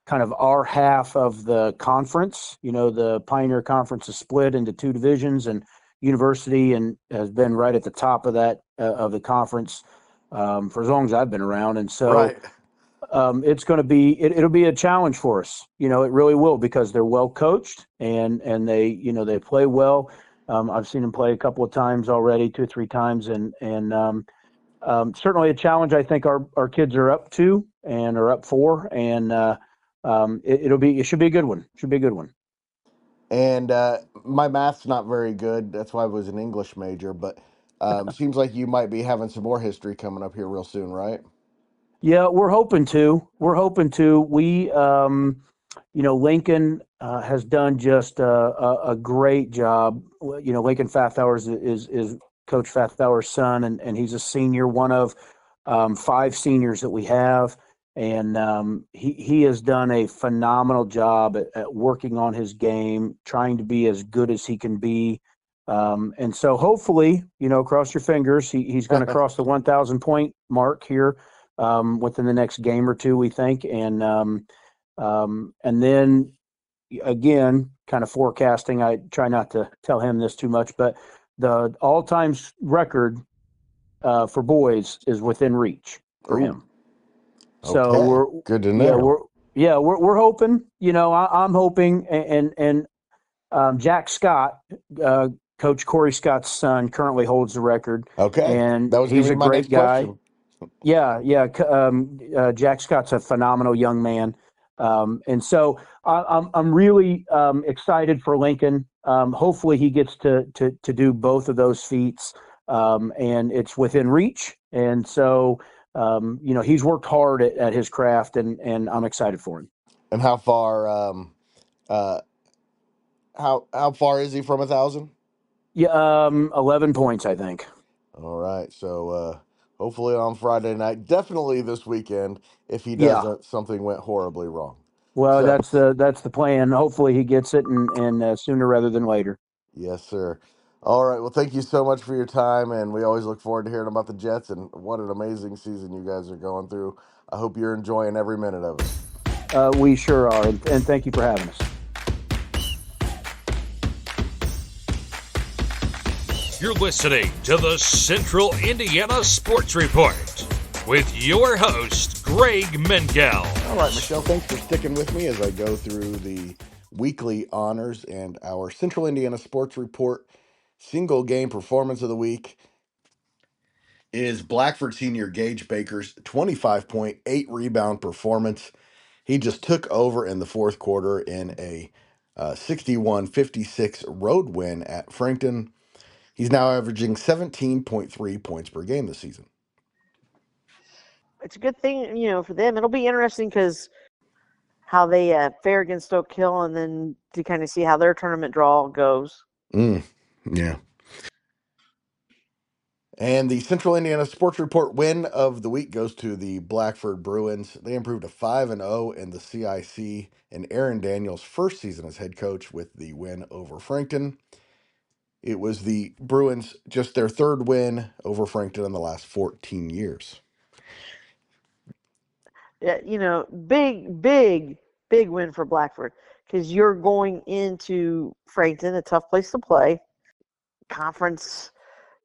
kind of our half of the conference. The Pioneer Conference is split into two divisions, and University and has been right at the top of that of the conference for as long as I've been around, and so Right. it's going to be it'll be a challenge for us. It really will, because they're well coached and they play well. I've seen them play a couple of times already, 2 or 3 times, and certainly a challenge I think our kids are up to and are up for, and it should be a good one. Should be a good one. And my math's not very good. That's why I was an English major. But seems like you might be having some more history coming up here real soon, right? Yeah, we're hoping to. We, Lincoln has done just a great job. Lincoln Fathauer is Coach Fathauer's son, and he's a senior, one of 5 seniors that we have. And he has done a phenomenal job at working on his game, trying to be as good as he can be. And so hopefully, cross your fingers, he's going to cross the 1,000 point mark here within the next game or two, we think. And then again, kind of forecasting, I try not to tell him this too much, but the all-time record for boys is within reach for him. So okay. we're good to know. We're hoping. I'm hoping, and Jack Scott, Coach Corey Scott's son, currently holds the record. Okay, and that was he's a my great next guy. question. Yeah. Jack Scott's a phenomenal young man, and so I'm really excited for Lincoln. Hopefully, he gets to do both of those feats, and it's within reach. And so, he's worked hard at his craft, and I'm excited for him. And how far? How far is he from 1,000? Yeah, 11 points, I think. All right, so hopefully on Friday night, definitely this weekend. If he doesn't, something went horribly wrong. Well, So, that's the plan. Hopefully, he gets it, and sooner rather than later. yes, sir. All right. Well, thank you so much for your time, and we always look forward to hearing about the Jets and what an amazing season you guys are going through. I hope you're enjoying every minute of it. We sure are, and thank you for having us. You're listening to the Central Indiana Sports Report with your host, Greg Mengel. All right, Michelle, thanks for sticking with me as I go through the weekly honors and our Central Indiana Sports Report single game performance of the week is Blackford senior Gage Baker's 25.8 rebound performance. He just took over in the fourth quarter in a 61-56 road win at Frankton. He's now averaging 17.3 points per game this season. It's a good thing, for them. It'll be interesting because how they fare against Oak Hill, and then to kind of see how their tournament draw goes. Yeah. And the Central Indiana Sports Report win of the week goes to the Blackford Bruins. They improved to 5-0 in the CIC in Aaron Daniels' first season as head coach with the win over Frankton. It was the Bruins just their third win over Frankton in the last 14 years. Yeah, big win for Blackford, because you're going into Frankton, a tough place to play. Conference,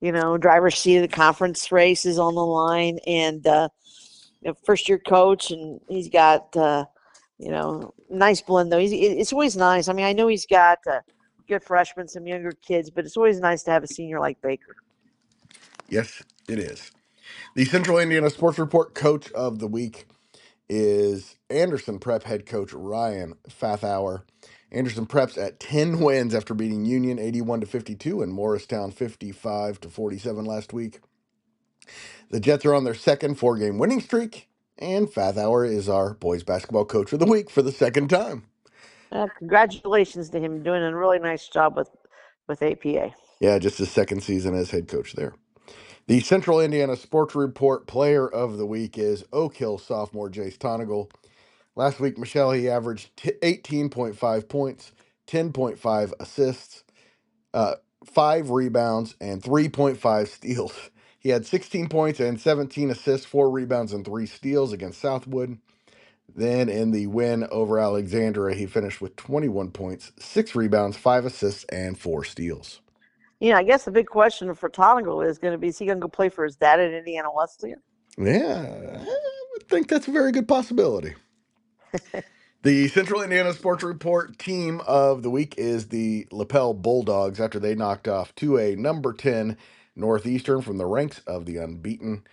driver's seat of the conference race is on the line, and first-year coach, and he's got nice blend though. It's always nice. I mean, I know he's got good freshmen, some younger kids, but it's always nice to have a senior like Baker. Yes, it is. The Central Indiana Sports Report Coach of the Week is Anderson Prep head coach Ryan Fathauer. Anderson Prep's at 10 wins after beating Union 81-52 and Morristown 55-47 last week. The Jets are on their second 4-game winning streak, and Fathauer is our boys basketball coach of the week for the second time. Congratulations to him, doing a really nice job with APA. Yeah, just his second season as head coach there. The Central Indiana Sports Report Player of the Week is Oak Hill sophomore Jace Tonigal. Last week, Michelle, he averaged 18.5 points, 10.5 assists, 5 rebounds, and 3.5 steals. He had 16 points and 17 assists, 4 rebounds, and 3 steals against Southwood. Then in the win over Alexandria, he finished with 21 points, 6 rebounds, 5 assists, and 4 steals. I guess the big question for Tonigal is going to be, is he going to go play for his dad at Indiana Wesleyan? Yeah, I would think that's a very good possibility. The Central Indiana Sports Report team of the week is the Lapel Bulldogs after they knocked off 2A number 10 Northeastern from the ranks of the unbeaten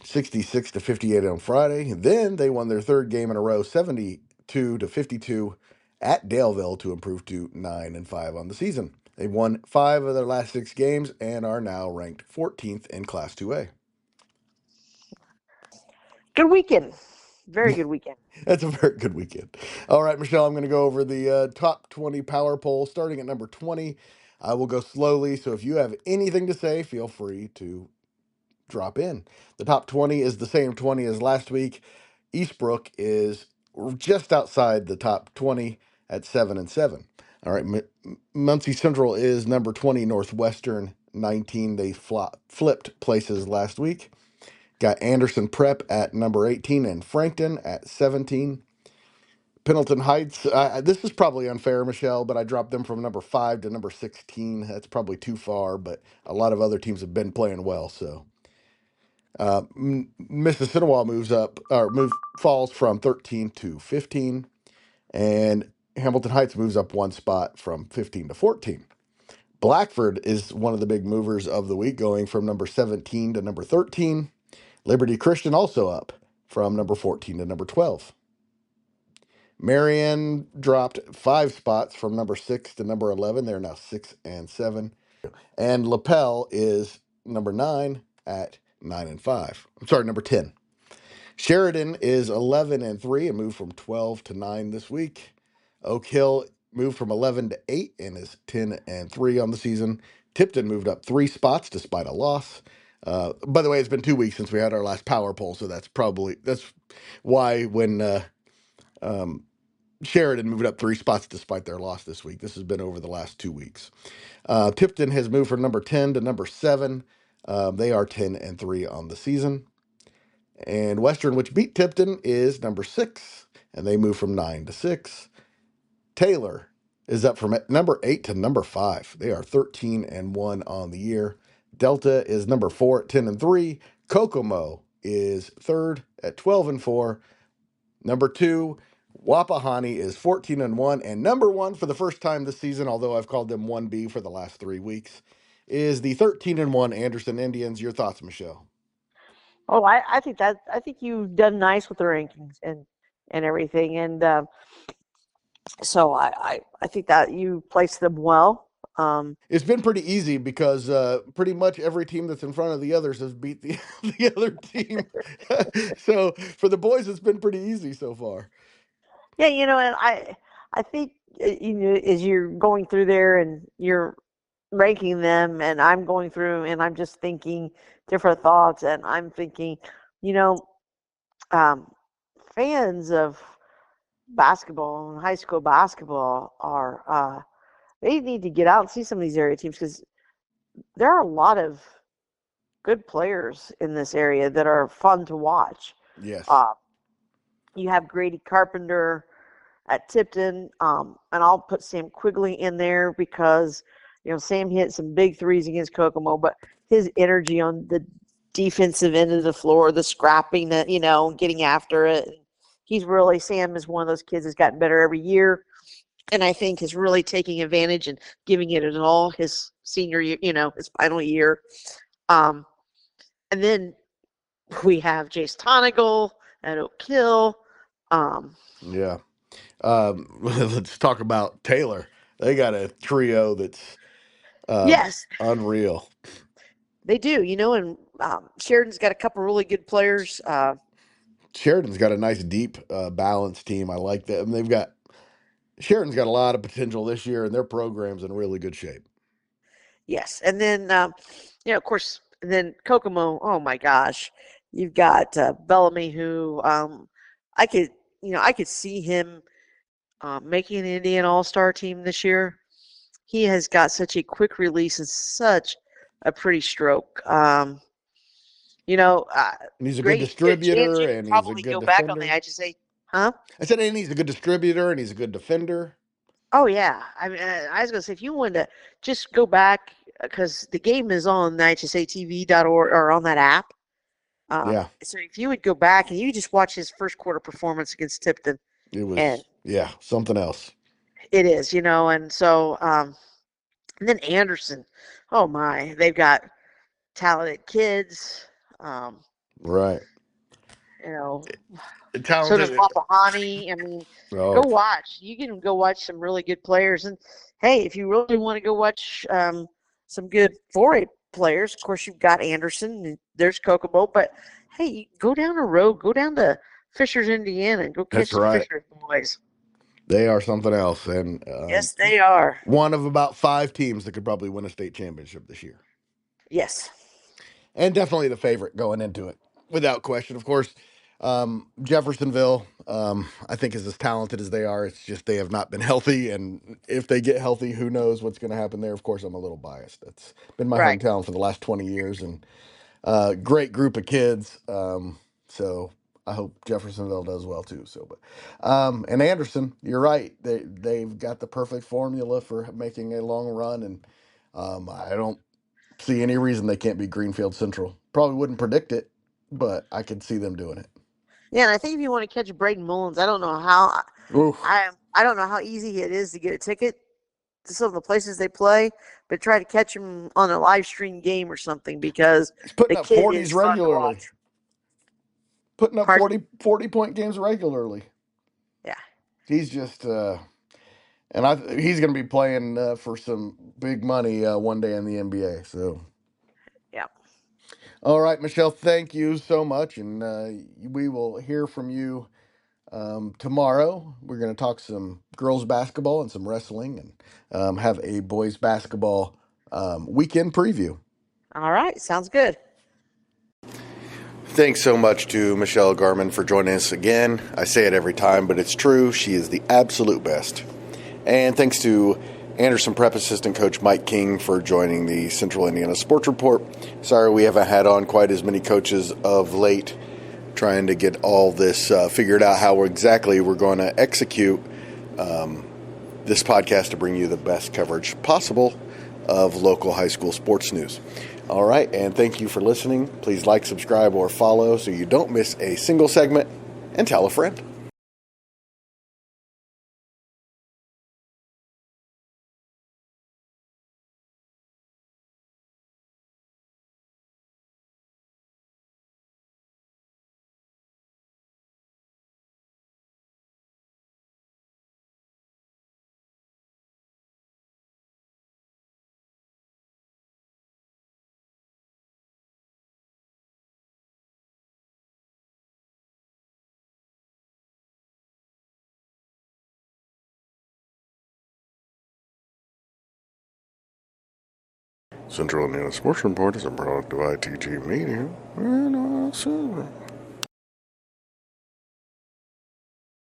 66-58 on Friday. Then they won their third game in a row 72-52 at Daleville to improve to 9-5 on the season. They've won 5 of their last 6 games and are now ranked 14th in Class 2A. Good weekend. Very good weekend. That's a very good weekend. All right, Michelle, I'm going to go over the top 20 power poll starting at number 20. I will go slowly, so if you have anything to say, feel free to drop in. The top 20 is the same 20 as last week. Eastbrook is just outside the top 20 at 7-7. All right, Muncie Central is number 20, Northwestern 19. They flipped places last week. Got Anderson Prep at number 18 and Frankton at 17. Pendleton Heights, this is probably unfair, Michelle, but I dropped them from number 5 to number 16. That's probably too far, but a lot of other teams have been playing well, so. Mississinawa falls from 13 to 15, and Hamilton Heights moves up 1 spot from 15 to 14. Blackford is one of the big movers of the week, going from number 17 to number 13. Liberty Christian also up from number 14 to number 12. Marion dropped 5 spots from number 6 to number 11. They're now 6 and 7. And Lapel is number 9 at 9-5. I'm sorry, number 10. Sheridan is 11 and 3 and moved from 12 to 9 this week. Oak Hill moved from 11 to 8 and is 10 and 3 on the season. Tipton moved up 3 spots despite a loss. By the way, it's been 2 weeks since we had our last power poll, so that's why when Sheridan moved up 3 spots despite their loss this week. This has been over the last 2 weeks. Tipton has moved from number 10 to number 7. They are 10 and 3 on the season. And Western, which beat Tipton, is number 6, and they move from 9 to 6. Taylor is up from number 8 to number 5. They are 13 and 1 on the year. Delta is number 4 at 10 and 3. Kokomo is 3rd at 12 and 4. Number 2, Wapahani is 14 and 1, and number 1 for the first time this season, although I've called them 1B for the last 3 weeks, is the 13 and 1 Anderson Indians. Your thoughts, Michelle? Oh, I think you've done nice with the rankings and everything, and so I think that you placed them well. It's been pretty easy because pretty much every team that's in front of the others has beat the other team. So for the boys, it's been pretty easy so far. Yeah, and I think as you're going through there and you're ranking them, and I'm going through and I'm just thinking different thoughts, and I'm thinking, fans of basketball and high school basketball are they need to get out and see some of these area teams, because there are a lot of good players in this area that are fun to watch. Yes. You have Grady Carpenter at Tipton, and I'll put Sam Quigley in there because Sam hit some big threes against Kokomo, but his energy on the defensive end of the floor, the scrapping, getting after it. Sam is one of those kids that's gotten better every year, and I think is really taking advantage and giving it all his senior year, his final year. And then we have Jace Tonigal at Oak Hill. Yeah. Let's talk about Taylor. They got a trio that's Yes, unreal. they do. And Sheridan's got a couple really good players. Sheridan's got a nice, deep, balanced team. I like that. And Sheridan's got a lot of potential this year, and their program's in really good shape. Yes, and then of course, and then Kokomo. Oh my gosh, you've got Bellamy, who I could see him making an Indiana All-Star team this year. He has got such a quick release and such a pretty stroke. And he's a good distributor, and he's a good go back on defender. the IHSA, huh? I said, and he's a good distributor, and he's a good defender. Oh yeah, I mean, I was gonna say if you wanted to just go back because the game is on IHSATV.org or on that app. Yeah. So if you would go back and you just watch his first quarter performance against Tipton, it was something else. It is, and so and then Anderson. Oh my, they've got talented kids. Right. So does Wapahani. I mean, go watch. You can go watch some really good players. And hey, if you really want to go watch some good 4A players, of course you've got Anderson and there's Kokomo. But hey, go down the road, go down to Fishers, Indiana, and go catch the Fishers boys. They are something else, and yes, they are. One of about 5 teams that could probably win a state championship this year. Yes. And definitely the favorite going into it, without question. Of course, Jeffersonville, I think, is as talented as they are. It's just they have not been healthy, and if they get healthy, who knows what's going to happen there. Of course, I'm a little biased. It's been my hometown for the last 20 years, and great group of kids. So I hope Jeffersonville does well too. And Anderson, you're right. They've got the perfect formula for making a long run, and I don't see any reason they can't beat Greenfield Central. Probably wouldn't predict it, but I could see them doing it. Yeah, and I think if you want to catch Braden Mullins, I don't know how. I don't know how easy it is to get a ticket to some of the places they play, but try to catch him on a live stream game or something because he's putting up 40s regularly. Putting up 40-point games regularly. Yeah. He's just and he's going to be playing for some big money one day in the NBA. So. Yeah. All right, Michelle, thank you so much, and we will hear from you tomorrow. We're going to talk some girls basketball and some wrestling, and have a boys basketball weekend preview. All right, sounds good. Thanks so much to Michelle Garmon for joining us again. I say it every time, but it's true. She is the absolute best. And thanks to Anderson Prep Assistant Coach Mike King for joining the Central Indiana Sports Report. Sorry we haven't had on quite as many coaches of late, trying to get all this figured out, how exactly we're going to execute this podcast to bring you the best coverage possible of local high school sports news. All right, and thank you for listening. Please like, subscribe, or follow so you don't miss a single segment, and tell a friend. Central Indiana Sports Report is a product of ITG Media and